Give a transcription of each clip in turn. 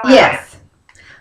Yes.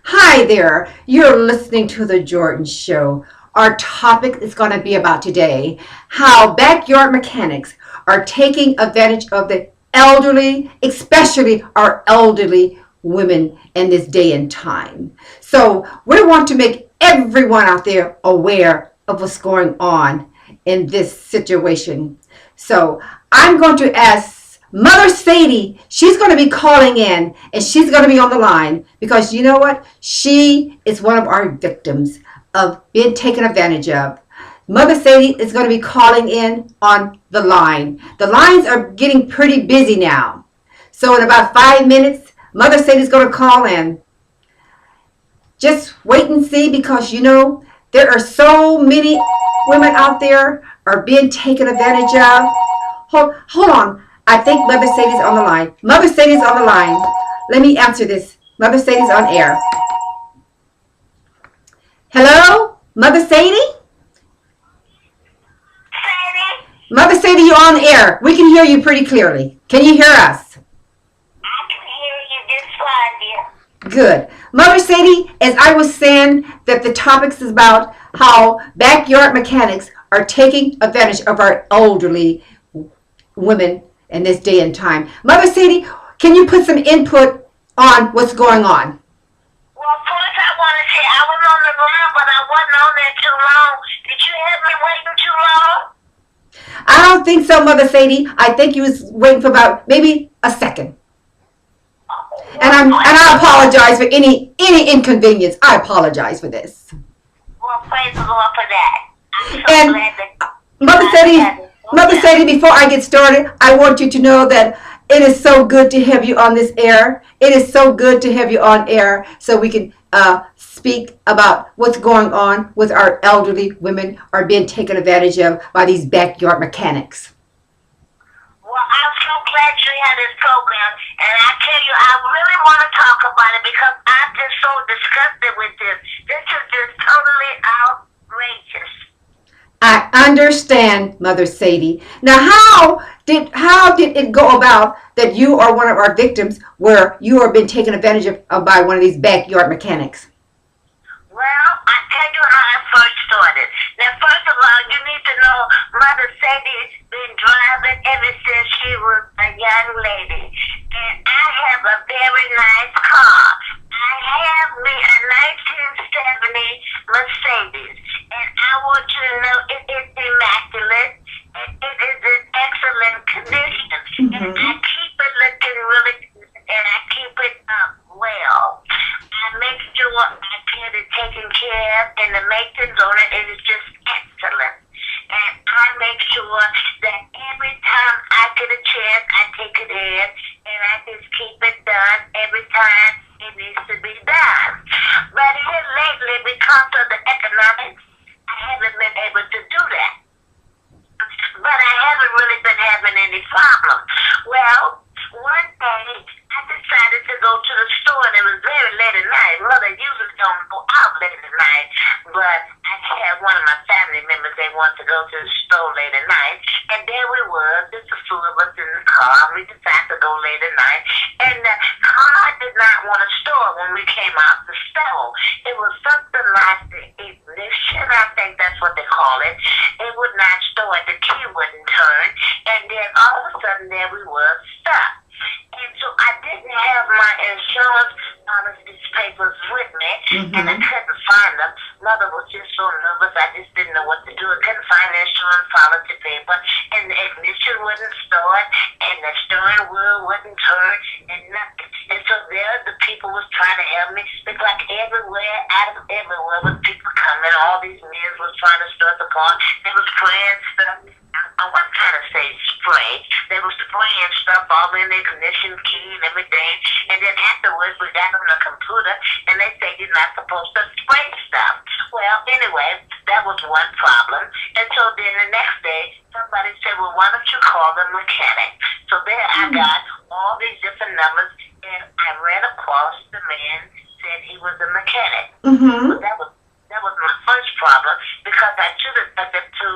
Hi there. You're listening to The Jordan Show. Our topic is going to be about today how backyard mechanics are taking advantage of the elderly, especially our elderly women in this day and time. So, we want to make everyone out there aware of what's going on in this situation. So, I'm going to ask Mother Sadie, she's going to be calling in and she's going to be on the line because you know what? She is one of our victims of being taken advantage of. Mother Sadie is going to be calling in on the line. The lines are getting pretty busy now. So in about 5 minutes, Mother Sadie is going to call in. Just wait and see because you know there are so many women out there are being taken advantage of. Hold on. I think Mother Sadie's on the line. Mother Sadie's on the line. Let me answer this. Mother Sadie's on air. Hello? Mother Sadie? Sadie? Mother Sadie, you're on air. We can hear you pretty clearly. Can you hear us? I can hear you just fine, dear. Good. Mother Sadie, as I was saying, that the topic is about how backyard mechanics are taking advantage of our elderly women in this day and time. Mother Sadie, can you put some input on what's going on? Well, first I want to say I was on the ground, but I wasn't on there too long. Did you have me waiting too long? I don't think so, Mother Sadie. I think you was waiting for about maybe a second. And I apologize for any inconvenience. I apologize for this. Well, praise the Lord for that. I'm so And glad that Mother Sadie, before I get started, I want you to know that it is so good to have you on this air. It is so good to have you on air so we can speak about what's going on with our elderly women are being taken advantage of by these backyard mechanics. Well, I'm so glad you had this program, and I tell you, I really want to talk about it because I'm just so disgusted with this. This is just totally outrageous. I understand, Mother Sadie. Now, how did it go about that you are one of our victims where you are being taken advantage of by one of these backyard mechanics? Well, I tell you how I first started. Now, first of all, you need to know Mother Sadie's been driving ever since she was a young lady. And I have a very nice car. I have me a 1970 Mercedes. And I want you to know it is immaculate. And it is in excellent condition. And I keep it looking really good. And I keep it up well. I make sure I get it taken care of, and the maintenance on it is just excellent. And I make sure that every time I get a chance, I take it in, and I just keep it done every time it needs to be done. But here lately, because of the economics, I haven't been able to do that. But I haven't really been having any problems. Well, one day, I decided to go to the store, and it was very late at night. Mother usually don't go out late at night, but I had one of my family members, they wanted to go to the store late at night, and there we were, just the two of us in the car. We decided to go late at night, and the car did not want to start when we came out the store. It was something like the ignition, I think that's what they call it. It would not start, the key wouldn't turn, and then all of a sudden there we were stuck. And so I didn't have my insurance policy papers with me, and I couldn't find them. Mother was just so nervous, I just didn't know what to do. I couldn't find the insurance policy paper, and the ignition wouldn't start, and the steering wheel wouldn't turn, and nothing. And so there the people was trying to help me. It's like everywhere, out of everywhere was people coming. All these men was trying to start the car. They was spraying stuff. I wasn't trying to say spray. They was spraying stuff all in the ignition key and everything. And then afterwards, we got on the computer, and they say you're not supposed to spray stuff. Well, anyway, that was one problem. And so then the next day, somebody said, well, why don't you call the mechanic? So there I got all these different numbers, and I ran across the man, said he was a mechanic. So that was my first problem, because I should have took it to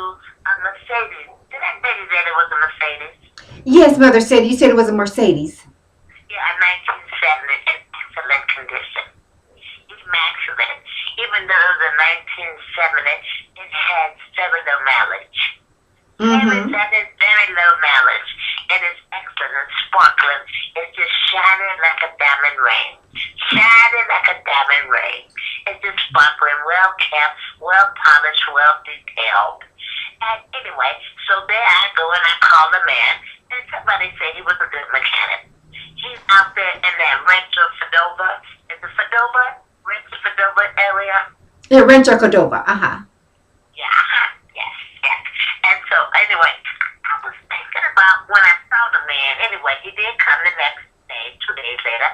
a Mercedes. Did I tell you that it was a Mercedes? Yes, Mother Sadie. You said it was a Mercedes. Yeah, a 1970 in excellent condition. Very, Mm-hmm. that is very low mileage. It is excellent and sparkling. It's just shining like a diamond ring. Shining like a diamond ring. It's just sparkling, well kept, well polished, well detailed. And anyway, so there I go and I call the man, and somebody said he was a good mechanic. He's out there in that Rancho Fedova. Is it Fedova? Rancho Fedova area? Yeah, Rancho Cordova. Uh-huh. Yeah, yes, yes. And so, anyway, I was thinking about when I saw the man. Anyway, he did come the next day, 2 days later.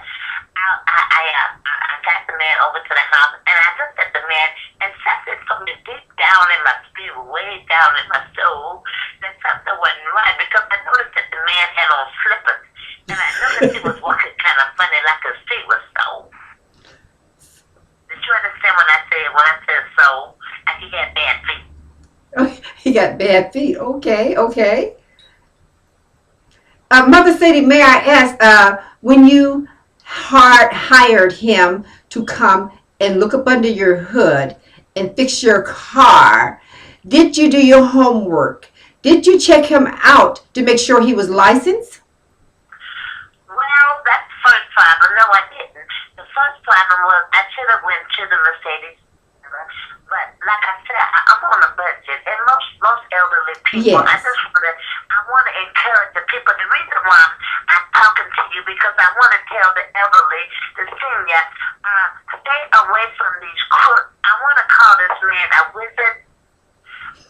I got the man over to the house, and I looked at the man, and something from the deep down in my spirit, way down in my soul, that something wasn't right, because I noticed that the man had on slippers, and I noticed he was walking kind of funny, like his feet was so. Did you understand when I said so? Like he had bad feet. Oh, he got bad feet. Okay, okay. Mother Sadie, may I ask, when you hired him to come and look up under your hood and fix your car, did you do your homework? Did you check him out to make sure he was licensed? Well, that's the first problem. No, I didn't. The first problem was I should have went to the Mercedes. But like I said, I'm on a budget, and most elderly people, Yes. I want to encourage the people. The reason why I'm talking to you because I want to tell the elderly, the senior, stay away from these crooks. I want to call this man a wizard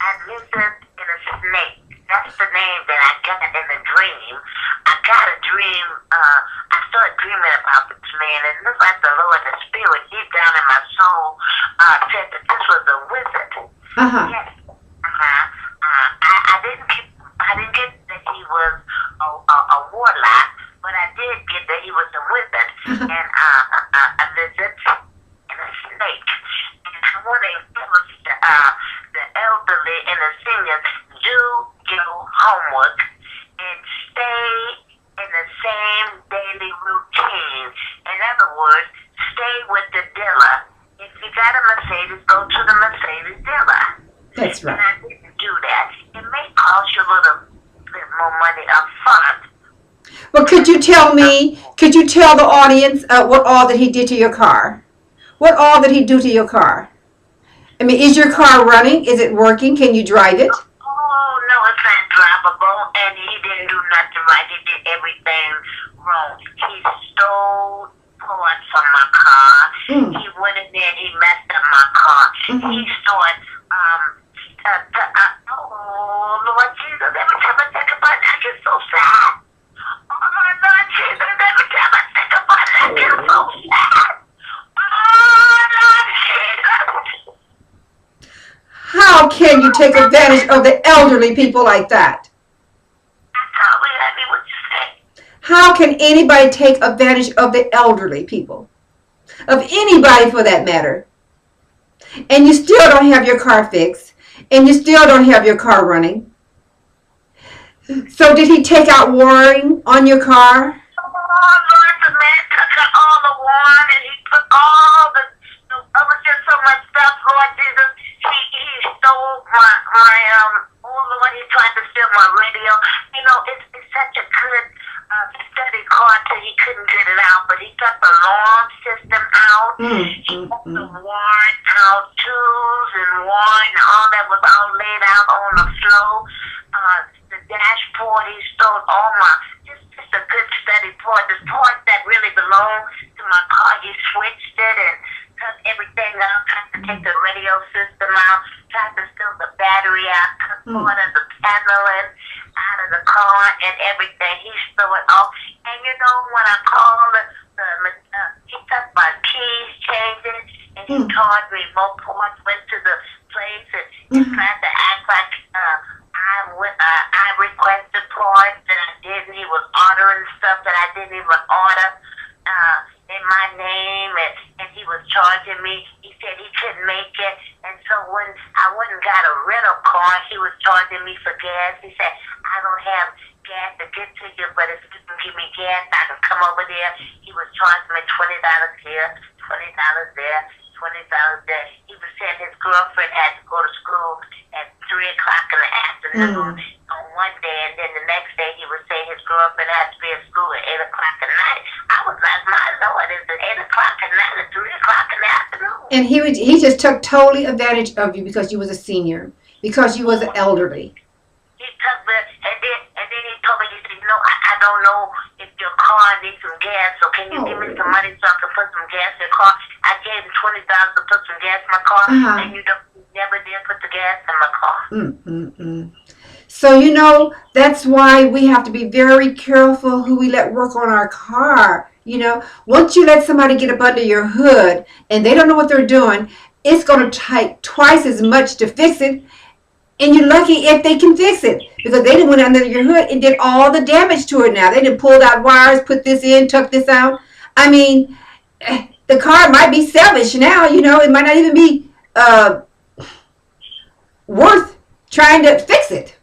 and a snake. That's the name that I got in a dream. I got a dream. I started dreaming about this man, and it looked like the Lord, the Spirit, deep down in my soul, said that this was a wizard. Uh-huh. Yes. I didn't get that he was a warlock, but I did get that he was a wizard and a lizard and a snake. And I want to encourage the elderly and the seniors, do your homework and stay in the same daily routine. In other words, stay with the dealer. If you got a Mercedes, go to the Mercedes dealer. That's And right. I didn't do that. It may cost you a little bit more money up front. Well, could you tell the audience what all that he did to your car? What all did he do to your car? I mean, is your car running? Is it working? Can you drive it? Oh, no, it's not drivable, and he didn't do nothing right. He did everything wrong. He stole parts from my car. Mm. He went in there and he messed up my car. Mhm. He started, oh, Lord Jesus, every time I think about it, I get so sad. Oh, Lord Jesus, every time I think about it, I get so sad. Oh, Lord Jesus. How can you take advantage of the elderly people like that? Tell me, honey, what you say? How can anybody take advantage of the elderly people? Of anybody for that matter. And you still don't have your car fixed. And you still don't have your car running. So did he take out wiring on your car? Oh, Lord, the man took out all the wine and he took all the was just so much stuff, Lord Jesus. He stole oh Lord, he tried to steal my radio. You know, it's such a good study car till he couldn't get it out, but he took the alarm system out. He took the wine out, tools and wine, all that was all laid out on the floor. The dashboard, he stole all my, just a good steady part. The part that really belonged to my car, he switched it and took everything out, tried to take the radio system out, tried to steal the battery out, took part of the panel and out of the car and everything. He stole it off. And you know, when I called he took my keys, changed it, and he charged me remote parts, went to the place and he tried to act like I requested parts that I didn't. He was ordering stuff that I didn't even order in my name, and he was charging me. He said he couldn't make it, and so when I went and got a rental car, he was charging me for gas. He said, I don't have gas to get to you, but if you can give me gas, I can come over there. He was charging me $20 here, $20 there, $20 $20 he was saying his girlfriend had to go to school at 3 o'clock in the afternoon on one day, and then the next day he was saying his girlfriend had to be at school at 8 o'clock at night. I was like, my Lord, is it 8 o'clock at night or 3 o'clock in the afternoon? And he just took totally advantage of you because you was a senior, because you was elderly. He took the, and then he told me, he said, I don't know if your car needs some gas, so can you give me some money so I can put some gas in your car? I gave him $20 to put some gas in my car, and you never did put the gas in my car. So, that's why we have to be very careful who we let work on our car. Once you let somebody get up under your hood and they don't know what they're doing, it's going to take twice as much to fix it. And you're lucky if they can fix it, because they didn't went under your hood and did all the damage to it now. They didn't pull out wires, put this in, tuck this out. I mean, the car might be salvaged now, it might not even be worth trying to fix it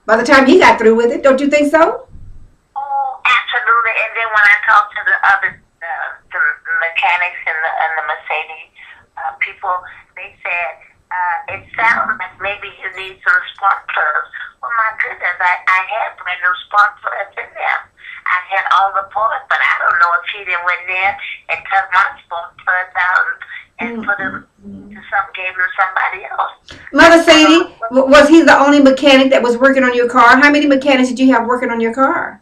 by the time he got through with it. Don't you think so? Oh, absolutely. And then when I talked to the other the mechanics and the Mercedes people, they said, it sounds like maybe you need some spark plugs. Well, my goodness, I had brand new spark plugs in there. I had all the parts, but I don't know if he didn't went there and took my spark plugs out and put them to gave them to somebody else. Mother Sadie, was he the only mechanic that was working on your car? How many mechanics did you have working on your car?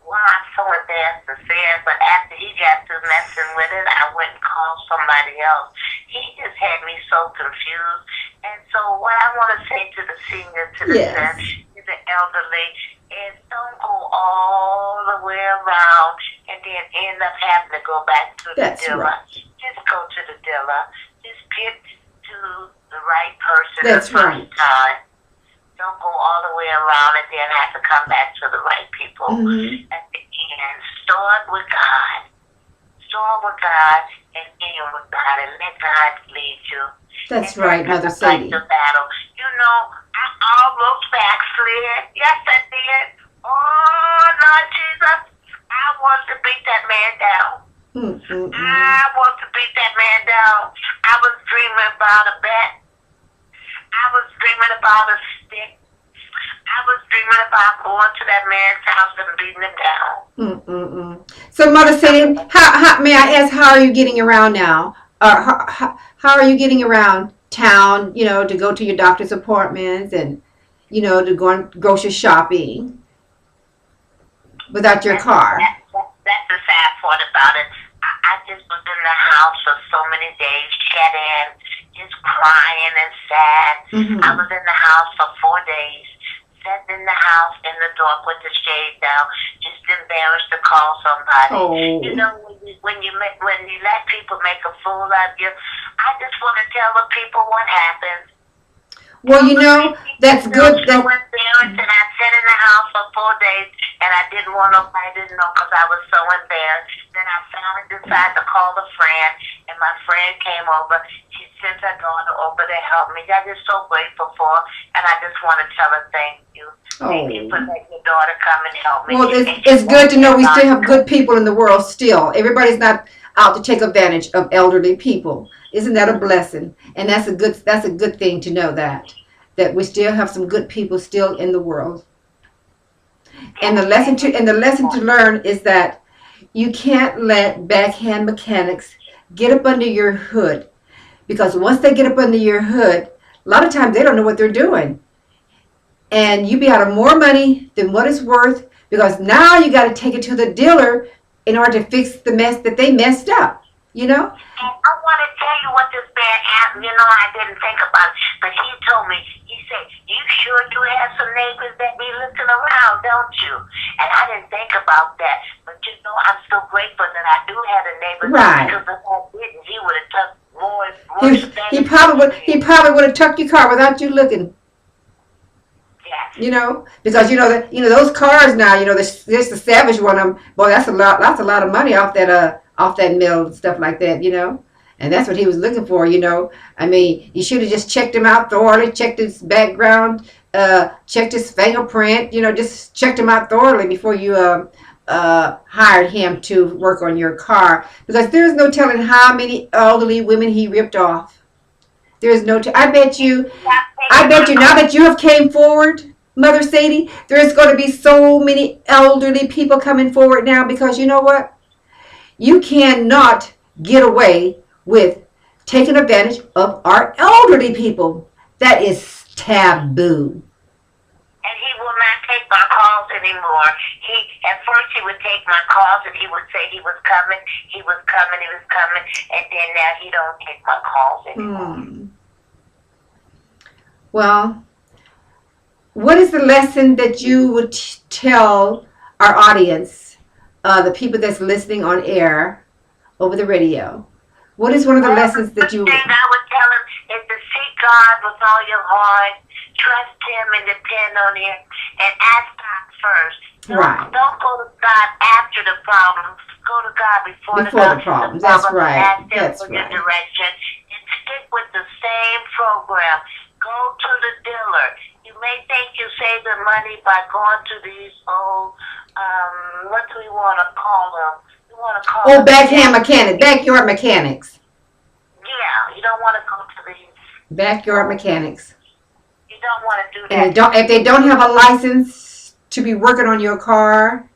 Well, I'm so embarrassed to say it, but after he got through messing with it, I went and called somebody else. He just had me so confused. And so what I want to say to the seniors, to the elderly, is don't go all the way around and then end up having to go back to the dealer. Right. Just go to the dealer. Just get to the right person the first time. Don't go all the way around and then have to come back to the right people at the end. Start with God. Start with God and end with God, and let God lead you. That's right, Mother Sadie. The battle. I almost backslid. Yes, I did. Oh, Lord Jesus. I want to beat that man down. I want to beat that man down. I was dreaming about a bat. I was dreaming about a stick. I was dreaming about going to that man's house and beating him down. So, Mother Sadie, how may I ask, how are you getting around now? How are you getting around town, to go to your doctor's appointments and, to go on grocery shopping without your car? That's the sad part about it. I just was in the house for so many days, chatting, just crying and sad. I was in the house for 4 days, sitting in the house in the dark with the shade down, just embarrassed to call somebody. When you let people make a fool of you, I just want to tell the people what happens. Well, that's good. So embarrassed, and I sat in the house for 4 days, and I didn't want nobody to know because I was so embarrassed. Then I finally decided to call a friend, and my friend came over. She sent her daughter over to help me. I'm just so grateful for her, and I just want to tell her thank you. Thank you for letting your daughter come and help me. Well, it's good to know we still have good people in the world still. Everybody's not out to take advantage of elderly people. Isn't that a blessing? And that's a good thing to know that we still have some good people still in the world. And the lesson to learn is that you can't let backhand mechanics get up under your hood, because once they get up under your hood, a lot of times they don't know what they're doing, and you be out of more money than what it's worth, because now you got to take it to the dealer in order to fix the mess that they messed up. And I want to tell you what this man asked. I didn't think about it, but he told me, he said, you sure you have some neighbors that be looking around, don't you? And I didn't think about that. But I'm so grateful that I do have a neighbor. Right. Because if I didn't, he would have took more. He probably would have tucked your car without you looking. Yes. Because that those cars now, there's the Savage one of them. Boy, that's a lot of money off that mill and stuff like that, and that's what he was looking for, I mean, you should have just checked him out thoroughly, checked his background, checked his fingerprint, just checked him out thoroughly before you hired him to work on your car, because there's no telling how many elderly women he ripped off. There's no. I bet you now that you have came forward, Mother Sadie, there's going to be so many elderly people coming forward now, because you know what? You cannot get away with taking advantage of our elderly people. That is taboo. And he will not take my calls anymore. At first he would take my calls and he would say he was coming, and then now he don't take my calls anymore. Well, what is the lesson that you would tell our audience, the people that's listening on air over the radio? What is one of the lessons that you... The thing I would tell him is to seek God with all your heart, trust Him and depend on Him, and ask God first. Don't go to God after the problem. Go to God before the problem. That's right. Ask Him for your direction, and stick with the same program. Go to the dealer. You may think you save the money by going to these old, what do we want to call them? Backyard mechanics. Yeah, you don't want to go to these backyard mechanics. You don't want to do that. And if they don't have a license to be working on your car,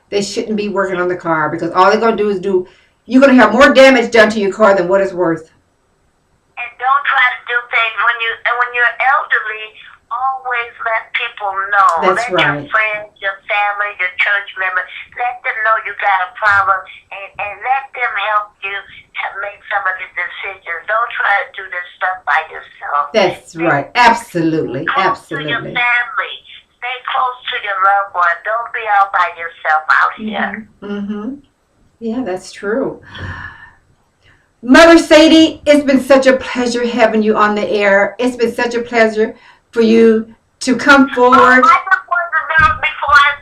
they shouldn't be working on the car, because all they're going to do is you're going to have more damage done to your car than what it's worth. And don't try to do things when you're elderly. Always let people know. That's let right. Your friends, your family, your church members, let them know you got a problem, and let them help you to make some of the decisions. Don't try to do this stuff by yourself. That's right. Absolutely. Close to your family. Stay close to your loved one. Don't be out by yourself out here. Yeah, that's true. Mother Sadie, it's been such a pleasure having you on the air. It's been such a pleasure for you to come forward. I just want to know, before I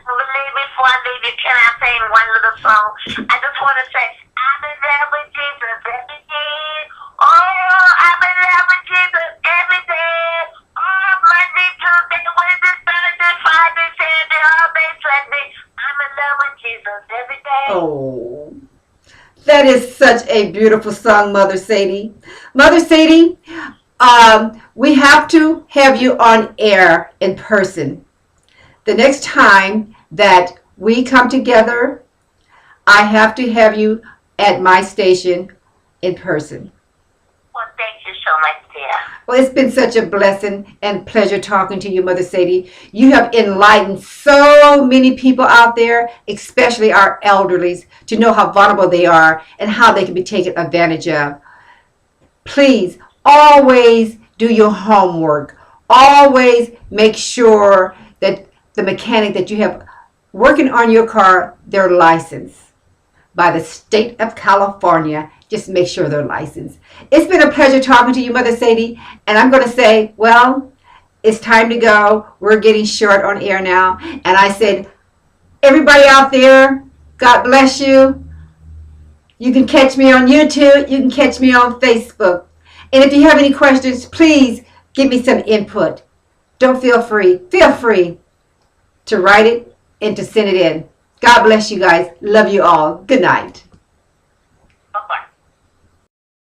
leave you, can I sing one little song? I just want to say, I'm in love with Jesus every day. Oh, I'm in love with Jesus every day. Oh, Monday, Tuesday, Wednesday, Thursday, Friday, Saturday, all day Sunday. I'm in love with Jesus every day. Oh, that is such a beautiful song, Mother Sadie. Mother Sadie, we have to have you on air in person. The next time that we come together, I have to have you at my station in person. Well, thank you so much, dear. Well, it's been such a blessing and pleasure talking to you, Mother Sadie. You have enlightened so many people out there, especially our elderlies, to know how vulnerable they are and how they can be taken advantage of. Please, always do your homework. Always make sure that the mechanic that you have working on your car, they're licensed by the state of California. Just make sure they're licensed. It's been a pleasure talking to you, Mother Sadie. And I'm going to say, well, it's time to go. We're getting short on air now. And I said, everybody out there, God bless you. You can catch me on YouTube. You can catch me on Facebook. And if you have any questions, please give me some input. Feel free to write it and to send it in. God bless you guys. Love you all. Good night.